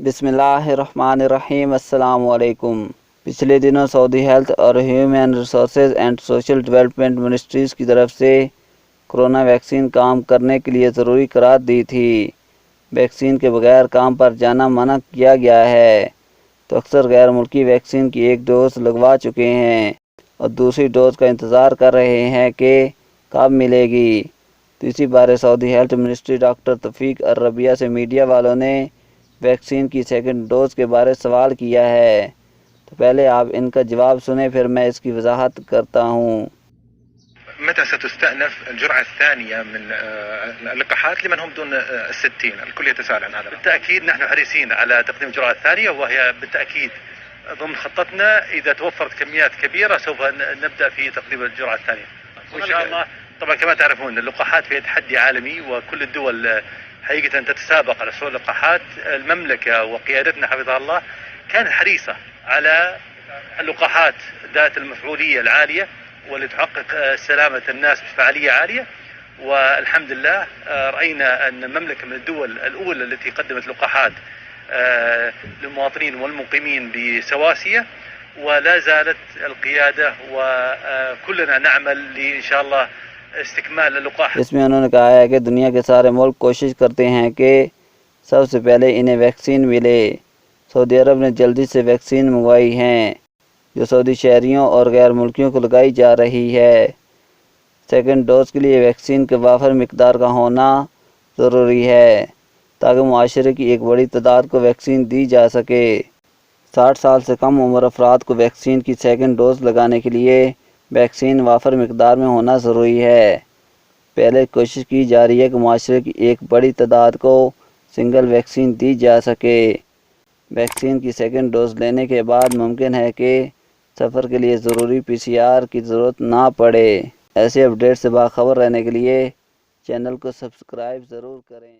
बिस्मिल्लाहिर्रहमानिर्रहीम। अस्सलाम वालेकुम। पिछले दिनों सऊदी हेल्थ और human resources and social development ministries की तरफ से कोरोना वैक्सीन काम करने के लिए ज़रूरी करार दी थी। वैक्सीन के बगैर काम पर जाना मना किया गया है, तो अक्सर गैर मुल्की वैक्सीन की एक डोज लगवा चुके हैं और दूसरी डोज का इंतज़ार कर रहे हैं कि कब मिलेगी। तो इसी बारे सऊदी हेल्थ मिनिस्ट्री डॉक्टर तौफीक अल-रबिया से मीडिया वालों ने वैक्सीन की सेकंड डोज के बारे सवाल किया है। तो पहले आप इनका जवाब सुने, फिर मैं इसकी वजाहत करता हूँ। متى ستستأنف الجرعة الثانية من اللقاحات لمن هم دون 60؟ الكل يتساءل عن هذا. بالتأكيد نحن حريصين على تقديم الجرعة الثانية، وهي بالتأكيد ضمن خطتنا. إذا توفرت كميات كبيرة سوف نبدأ في تقديم الجرعة الثانية وإن شاء الله. طبعا كما تعرفون اللقاحات فيها تحدي عالمي، وكل الدول حقيقة تتسابق على حصول اللقاحات. المملكة وقيادتنا حفظها الله كانت حريصة على اللقاحات ذات المفعولية العالية واللي تحقق سلامة الناس بفعالية عالية، والحمد لله رأينا أن المملكة من الدول الأولى التي قدمت لقاحات للمواطنين والمقيمين بسواسية، ولا زالت القيادة وكلنا نعمل إن شاء الله استكمال اللقاح. इसमें उन्होंने कहा है कि दुनिया के सारे मुल्क कोशिश करते हैं कि सबसे पहले इन्हें वैक्सीन मिले। सऊदी अरब ने जल्दी से वैक्सीन मंगवाई हैं जो सऊदी शहरियों और गैर मुल्कियों को लगाई जा रही है। सेकंड डोज के लिए वैक्सीन के वाफर मिकदार का होना ज़रूरी है ताकि मुआशरे की एक बड़ी तादाद को वैक्सीन दी जा सके। 60 साल से कम उम्र अफराद को वैक्सीन की सेकंड डोज लगाने के लिए वैक्सीन वाफर मिकदार में होना ज़रूरी है। पहले कोशिश की जा रही है कि मुआशरे की एक बड़ी तादाद को सिंगल वैक्सीन दी जा सके। वैक्सीन की सेकंड डोज लेने के बाद मुमकिन है कि सफ़र के लिए ज़रूरी PCR की ज़रूरत ना पड़े। ऐसे अपडेट से बाखबर रहने के लिए चैनल को सब्सक्राइब ज़रूर करें।